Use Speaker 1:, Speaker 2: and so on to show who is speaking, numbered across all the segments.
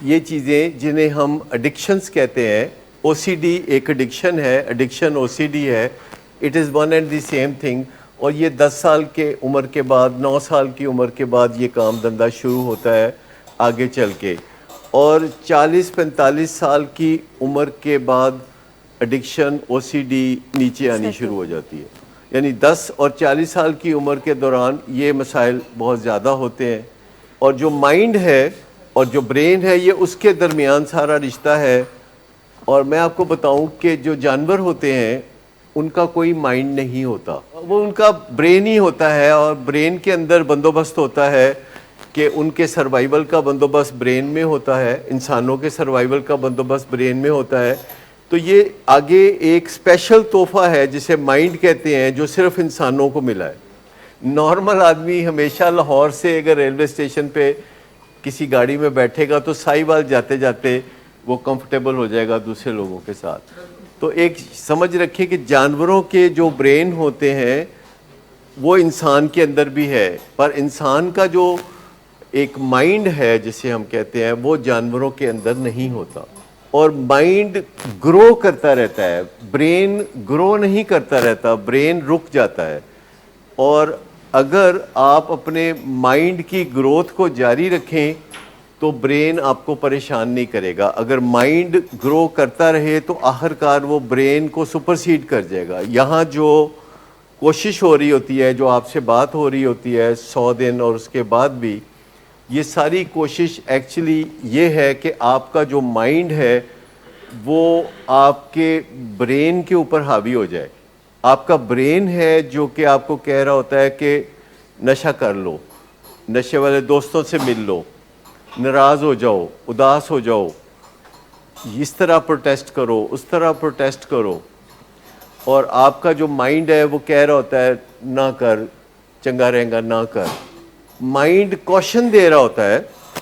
Speaker 1: یہ چیزیں جنہیں ہم ایڈکشنز کہتے ہیں. او سی ڈی ایک ایڈکشن ہے, ایڈکشن او سی ڈی ہے. It is one and the same thing. اور یہ 10 سال کے عمر کے بعد, 9 سال کی عمر کے بعد یہ کام دھندا شروع ہوتا ہے آگے چل کے. اور 40-45 سال کی عمر کے بعد ایڈکشن او سی ڈی نیچے آنی شروع ہو جاتی ہے. یعنی 10 اور 40 سال کی عمر کے دوران یہ مسائل بہت زیادہ ہوتے ہیں. اور جو مائنڈ ہے اور جو برین ہے یہ اس کے درمیان سارا رشتہ ہے. اور میں آپ کو بتاؤں کہ جو جانور ہوتے ہیں ان کا کوئی مائنڈ نہیں ہوتا, وہ ان کا برین ہی ہوتا ہے. اور برین کے اندر بندوبست ہوتا ہے کہ ان کے سروائیول کا بندوبست برین میں ہوتا ہے, انسانوں کے سروائیول کا بندوبست برین میں ہوتا ہے. تو یہ آگے ایک اسپیشل تحفہ ہے جسے مائنڈ کہتے ہیں, جو صرف انسانوں کو ملا ہے. نارمل آدمی ہمیشہ لاہور سے اگر ریلوے اسٹیشن پہ کسی گاڑی میں بیٹھے گا تو ساہیوال جاتے جاتے وہ کمفرٹیبل ہو جائے گا دوسرے لوگوں کے ساتھ. تو ایک سمجھ رکھیں کہ جانوروں کے جو برین ہوتے ہیں وہ انسان کے اندر بھی ہے, پر انسان کا جو ایک مائنڈ ہے جسے ہم کہتے ہیں وہ جانوروں کے اندر نہیں ہوتا. اور مائنڈ گرو کرتا رہتا ہے, برین گرو نہیں کرتا رہتا, برین رک جاتا ہے. اور اگر آپ اپنے مائنڈ کی گروتھ کو جاری رکھیں تو برین آپ کو پریشان نہیں کرے گا. اگر مائنڈ گرو کرتا رہے تو آخرکار وہ برین کو سپرسیڈ کر جائے گا. یہاں جو کوشش ہو رہی ہوتی ہے, جو آپ سے بات ہو رہی ہوتی ہے 100 دن اور اس کے بعد بھی, یہ ساری کوشش ایکچولی یہ ہے کہ آپ کا جو مائنڈ ہے وہ آپ کے برین کے اوپر حاوی ہو جائے. آپ کا برین ہے جو کہ آپ کو کہہ رہا ہوتا ہے کہ نشہ کر لو, نشے والے دوستوں سے مل لو, ناراض ہو جاؤ, اداس ہو جاؤ, اس طرح پروٹیسٹ کرو, اس طرح پروٹیسٹ کرو. اور آپ کا جو مائنڈ ہے وہ کہہ رہا ہوتا ہے نہ کر, چنگا رہے گا نہ کر. مائنڈ کوشن دے رہا ہوتا ہے.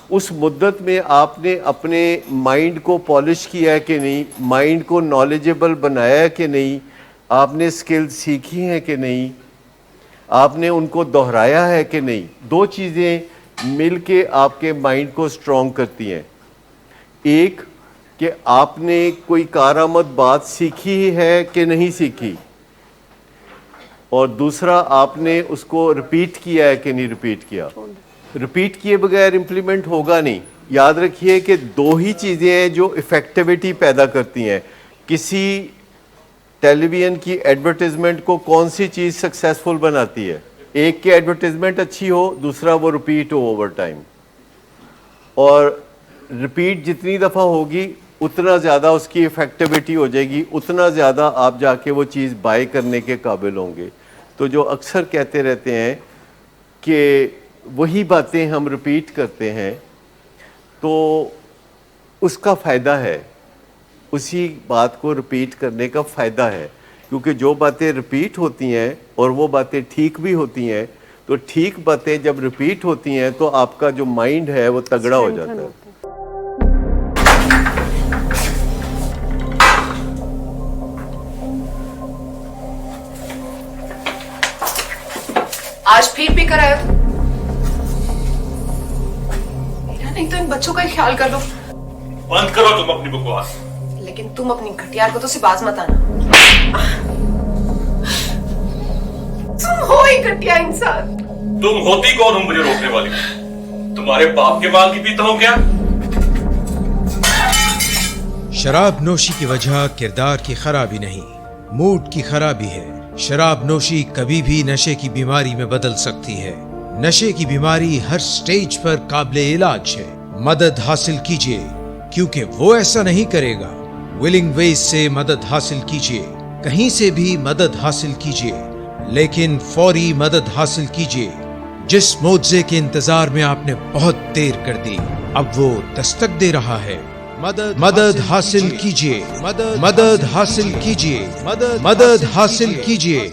Speaker 1: اس مدت میں آپ نے اپنے مائنڈ کو پالش کیا ہے کہ نہیں, مائنڈ کو نالجبل بنایا ہے کہ نہیں, آپ نے اسکل سیکھی ہیں کہ نہیں, آپ نے ان کو دہرایا ہے کہ نہیں. 2 چیزیں مل کے آپ کے مائنڈ کو اسٹرانگ کرتی ہیں. ایک کہ آپ نے کوئی کارآمد بات سیکھی ہے کہ نہیں سیکھی, اور دوسرا آپ نے اس کو ریپیٹ کیا ہے کہ نہیں ریپیٹ کیا. ریپیٹ کیے بغیر امپلیمنٹ ہوگا نہیں. یاد رکھیے کہ 2 ہی چیزیں ہیں جو افیکٹیوٹی پیدا کرتی ہیں. کسی ٹیلی ویژن کی ایڈورٹیزمنٹ کو کون سی چیز سکسیسفل بناتی ہے؟ ایک کی ایڈورٹیزمنٹ اچھی ہو, دوسرا وہ ریپیٹ ہو اوور ٹائم. اور ریپیٹ جتنی دفعہ ہوگی اتنا زیادہ اس کی افیکٹیوٹی ہو جائے گی, اتنا زیادہ آپ جا کے وہ چیز بائی کرنے کے قابل ہوں گے. تو جو اکثر کہتے رہتے ہیں کہ وہی باتیں ہم ریپیٹ کرتے ہیں تو اس کا فائدہ ہے, اسی بات کو ریپیٹ کرنے کا فائدہ ہے. کیونکہ جو باتیں ریپیٹ ہوتی ہیں اور وہ باتیں ٹھیک بھی ہوتی ہیں, تو ٹھیک باتیں جب ریپیٹ ہوتی ہیں تو آپ کا جو مائنڈ ہے وہ تگڑا ہو جاتا ہے.
Speaker 2: آج پھر بھی کرایا تو میرا نہیں تو ان بچوں کا ہی خیال کر لو.
Speaker 3: بند کرو تم اپنی بکواس.
Speaker 2: لیکن تم اپنی گھٹیا کو تو سے باز مت آنا. تم ہو ہی گھٹیا انسان.
Speaker 3: تم ہوتی کون ہو مجھے روکنے والی؟ تمہارے باپ کے مال کی پیتا ہوں کیا؟
Speaker 4: شراب نوشی کی وجہ کردار کی خرابی نہیں, موڈ کی خرابی ہے. شراب نوشی کبھی بھی نشے کی بیماری میں بدل سکتی ہے. نشے کی بیماری ہر سٹیج پر قابل علاج ہے. مدد حاصل کیجیے, کیونکہ وہ ایسا نہیں کرے گا. ولنگ ویز سے مدد حاصل کیجیے, کہیں سے بھی مدد حاصل کیجیے, لیکن فوری مدد حاصل کیجیے. جس معجزے کے انتظار میں آپ نے بہت دیر کر دی, اب وہ دستک دے رہا ہے. مدد حاصل کیجیے, مدد حاصل کیجیے, مدد حاصل کیجیے.